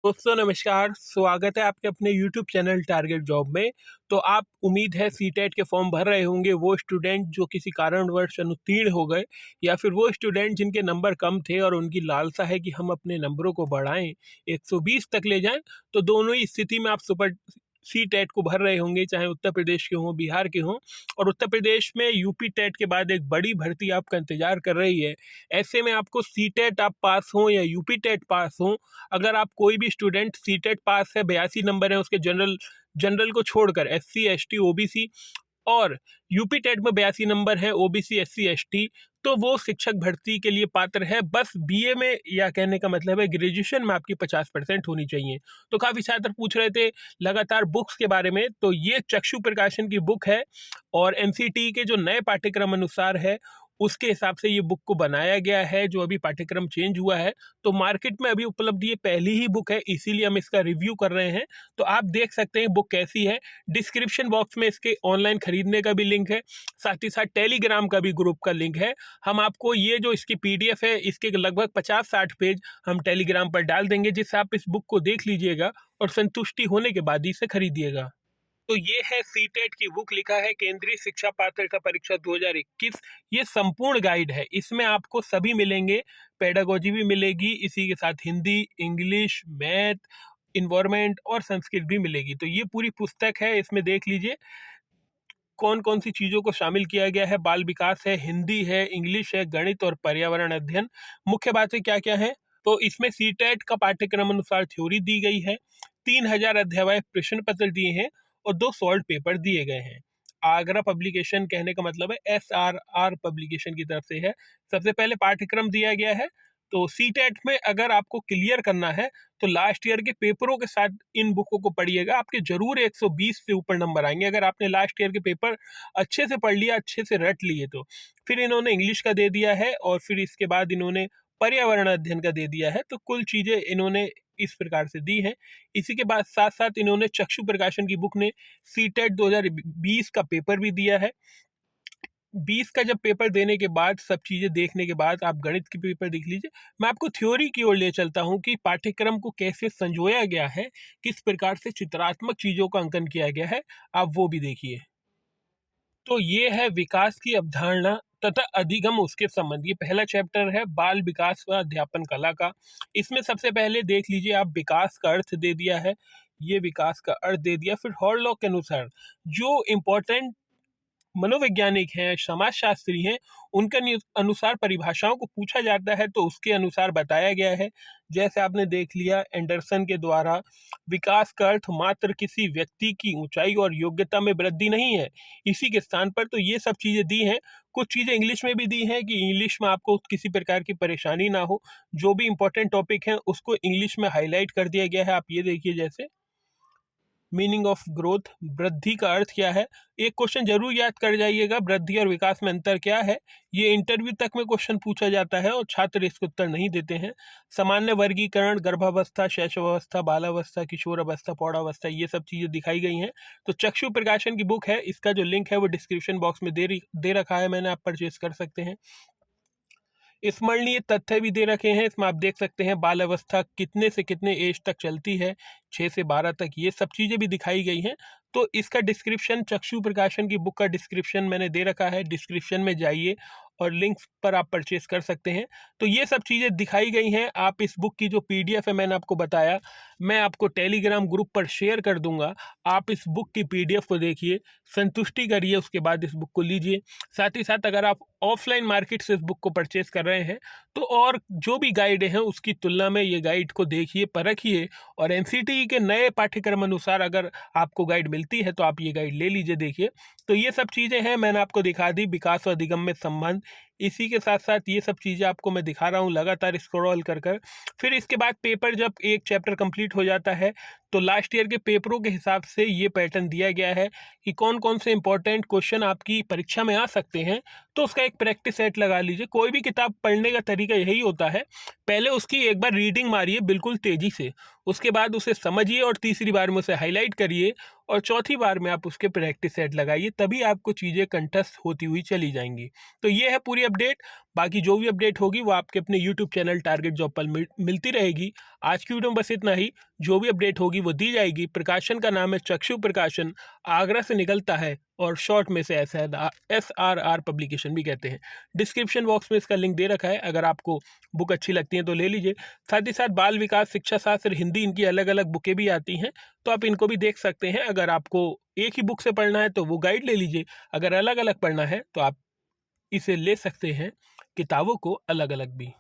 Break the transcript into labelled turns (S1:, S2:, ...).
S1: दोस्तों नमस्कार, स्वागत है आपके अपने यूट्यूब चैनल टारगेट जॉब में। तो आप उम्मीद है सीटेट के फॉर्म भर रहे होंगे, वो स्टूडेंट जो किसी कारणवश अनुत्तीर्ण हो गए या फिर वो स्टूडेंट जिनके नंबर कम थे और उनकी लालसा है कि हम अपने नंबरों को बढ़ाएं, 120 तक ले जाएं। तो दोनों ही स्थिति में आप सुपर सी टेट को भर रहे होंगे, चाहे उत्तर प्रदेश के हों, बिहार के हों। और उत्तर प्रदेश में यूपी टेट के बाद एक बड़ी भर्ती आपका इंतजार कर रही है। ऐसे में आपको सी टेट आप पास हों या यूपी टेट पास हों, अगर आप कोई भी स्टूडेंट सीटेट पास है, 82 नंबर है उसके, जनरल जनरल को छोड़कर, एससी एसटी ओबीसी, और यूपी टेट में 82 नंबर है ओबीसी एससी एसटी, तो वो शिक्षक भर्ती के लिए पात्र है। बस बीए में, या कहने का मतलब है ग्रेजुएशन में आपकी 50% होनी चाहिए। तो काफ़ी छात्र पूछ रहे थे लगातार बुक्स के बारे में, तो ये चक्षु प्रकाशन की बुक है और एनसीटी के जो नए पाठ्यक्रम अनुसार है उसके हिसाब से ये बुक को बनाया गया है। जो अभी पाठ्यक्रम चेंज हुआ है तो मार्केट में अभी उपलब्ध ये पहली ही बुक है, इसीलिए हम इसका रिव्यू कर रहे हैं। तो आप देख सकते हैं बुक कैसी है। डिस्क्रिप्शन बॉक्स में इसके ऑनलाइन खरीदने का भी लिंक है, साथ ही साथ टेलीग्राम का भी ग्रुप का लिंक है। हम आपको ये जो इसकी पीडीएफ है, इसके लगभग 50-60 पेज हम टेलीग्राम पर डाल देंगे, जिससे आप इस बुक को देख लीजिएगा और संतुष्टि होने के बाद ही इसे खरीदिएगा। तो ये है सीटेट की बुक, लिखा है केंद्रीय शिक्षा पात्रता परीक्षा 2021। ये संपूर्ण गाइड है, इसमें आपको सभी मिलेंगे, पेडागोजी भी मिलेगी, इसी के साथ हिंदी, इंग्लिश, मैथ, इन्वायरमेंट और संस्कृत भी मिलेगी। तो ये पूरी पुस्तक है, इसमें देख लीजिए कौन कौन सी चीज़ों को शामिल किया गया है। बाल विकास है, हिंदी है, इंग्लिश है, गणित और पर्यावरण अध्ययन। मुख्य बातें क्या क्या है, तो इसमें सीटेट का पाठ्यक्रम अनुसार थ्योरी दी गई है, 3000 अध्याय प्रश्न पत्र दिए हैं और 2 सॉल्व पेपर दिए गए हैं। आगरा पब्लिकेशन, कहने का मतलब है SRR पब्लिकेशन की तरफ से है। सबसे पहले पाठ्यक्रम दिया गया है। तो सीटेट में अगर आपको क्लियर करना है तो लास्ट ईयर के पेपरों के साथ इन बुकों को पढ़िएगा, आपके जरूर 120 से ऊपर नंबर आएंगे अगर आपने लास्ट ईयर के पेपर अच्छे से पढ़ लिया, अच्छे से रट लिए तो। फिर इन्होंने इंग्लिश का दे दिया है और फिर इसके बाद इन्होंने पर्यावरण अध्ययन का दे दिया है। तो कुल चीजें इन्होंने इस प्रकार से दी है। इसी के बाद साथ साथ इन्होंने चक्षु प्रकाशन की बुक ने सीटेट 2020 का पेपर भी दिया है। 20 का जब पेपर देने के बाद, सब चीज़ें देखने के बाद, आप गणित की पेपर देख लीजिए। मैं आपको थ्योरी की ओर ले चलता हूँ कि पाठ्यक्रम को कैसे संजोया गया है, किस प्रकार से चित्रात्मक चीज़ों का अंकन किया गया है, आप वो भी देखिए। तो ये है विकास की अवधारणा तथा अधिगम उसके संबंध। ये पहला चैप्टर है बाल विकास व अध्यापन कला का। इसमें सबसे पहले देख लीजिए आप, विकास का अर्थ दे दिया है, ये विकास का अर्थ दे दिया। फिर हॉलॉक के अनुसार जो इम्पोर्टेंट मनोवैज्ञानिक हैं, समाजशास्त्री हैं, उनके अनुसार परिभाषाओं को पूछा जाता है तो उसके अनुसार बताया गया है। जैसे आपने देख लिया एंडरसन के द्वारा, विकास का अर्थ मात्र किसी व्यक्ति की ऊंचाई और योग्यता में वृद्धि नहीं है, इसी के स्थान पर। तो ये सब चीज़ें दी हैं। कुछ चीज़ें इंग्लिश में भी दी हैं कि इंग्लिश में आपको किसी प्रकार की परेशानी ना हो। जो भी इंपॉर्टेंट टॉपिक हैं उसको इंग्लिश में हाईलाइट कर दिया गया है। आप ये देखिए, जैसे मीनिंग ऑफ ग्रोथ, वृद्धि का अर्थ क्या है। एक क्वेश्चन जरूर याद कर जाइएगा, वृद्धि और विकास में अंतर क्या है। ये इंटरव्यू तक में क्वेश्चन पूछा जाता है और छात्र इसके उत्तर नहीं देते हैं। सामान्य वर्गीकरण, गर्भावस्था, शैशवावस्था, बालावस्था, किशोर अवस्था, प्रौढ़ावस्था, ये सब चीज़ें दिखाई गई हैं। तो चक्षु प्रकाशन की बुक है, इसका जो लिंक है वो डिस्क्रिप्शन बॉक्स में दे रखा है मैंने, आप परचेज कर सकते हैं। स्मरणीय तथ्य भी दे रखे हैं, इसमें आप देख सकते हैं बाल अवस्था कितने से कितने एज तक चलती है, 6 से 12 तक, ये सब चीज़ें भी दिखाई गई हैं। तो इसका डिस्क्रिप्शन, चक्षु प्रकाशन की बुक का डिस्क्रिप्शन मैंने दे रखा है, डिस्क्रिप्शन में जाइए और लिंक्स पर आप परचेस कर सकते हैं। तो ये सब चीज़ें दिखाई गई हैं। आप इस बुक की जो पीडीएफ है, मैंने आपको बताया, मैं आपको टेलीग्राम ग्रुप पर शेयर कर दूंगा। आप इस बुक की पीडीएफ को देखिए, संतुष्टि करिए, उसके बाद इस बुक को लीजिए। साथ ही साथ अगर आप ऑफलाइन मार्केट से इस बुक को परचेस कर रहे हैं तो और जो भी गाइड हैं उसकी तुलना में ये गाइड को देखिए, परखिए, और एनसीटी के नए पाठ्यक्रम अनुसार अगर आपको गाइड मिलती है तो आप ये गाइड ले लीजिए, देखिए। तो ये सब चीज़ें हैं, मैंने आपको दिखा दी, विकास और अधिगम में संबंध। इसी के साथ साथ ये सब चीज़ें आपको मैं दिखा रहा हूँ लगातार स्क्रॉल कर कर। फिर इसके बाद पेपर, जब एक चैप्टर कंप्लीट हो जाता है तो लास्ट ईयर के पेपरों के हिसाब से ये पैटर्न दिया गया है कि कौन कौन से इंपॉर्टेंट क्वेश्चन आपकी परीक्षा में आ सकते हैं। तो उसका एक प्रैक्टिस सेट लगा लीजिए। कोई भी किताब पढ़ने का तरीका यही होता है, पहले उसकी एक बार रीडिंग मारिए बिल्कुल तेज़ी से, उसके बाद उसे समझिए और तीसरी बार में उसे हाईलाइट करिए और चौथी बार में आप उसके प्रैक्टिस सेट लगाइए, तभी आपको चीज़ें कंठस्थ होती हुई चली जाएंगी। तो ये है पूरी अपडेट। बाकी जो भी अपडेट होगी वो आपके अपने यूट्यूब चैनल टारगेट जॉब पर मिलती रहेगी। आज की वीडियो में बस इतना ही। जो भी अपडेट होगी वो दी जाएगी। प्रकाशन का नाम है चक्षु प्रकाशन, आगरा से निकलता है और शॉर्ट में से SRR पब्लिकेशन भी कहते हैं। डिस्क्रिप्शन बॉक्स में इसका लिंक दे रखा है, अगर आपको बुक अच्छी लगती है तो ले लीजिए। साथ ही साथ बाल विकास, शिक्षा शास्त्र, हिंदी, इनकी अलग अलग बुकें भी आती हैं, तो आप इनको भी देख सकते हैं। अगर आपको एक ही बुक से पढ़ना है तो वो गाइड ले लीजिए, अगर अलग अलग पढ़ना है तो आप इसे ले सकते हैं, किताबों को अलग अलग भी।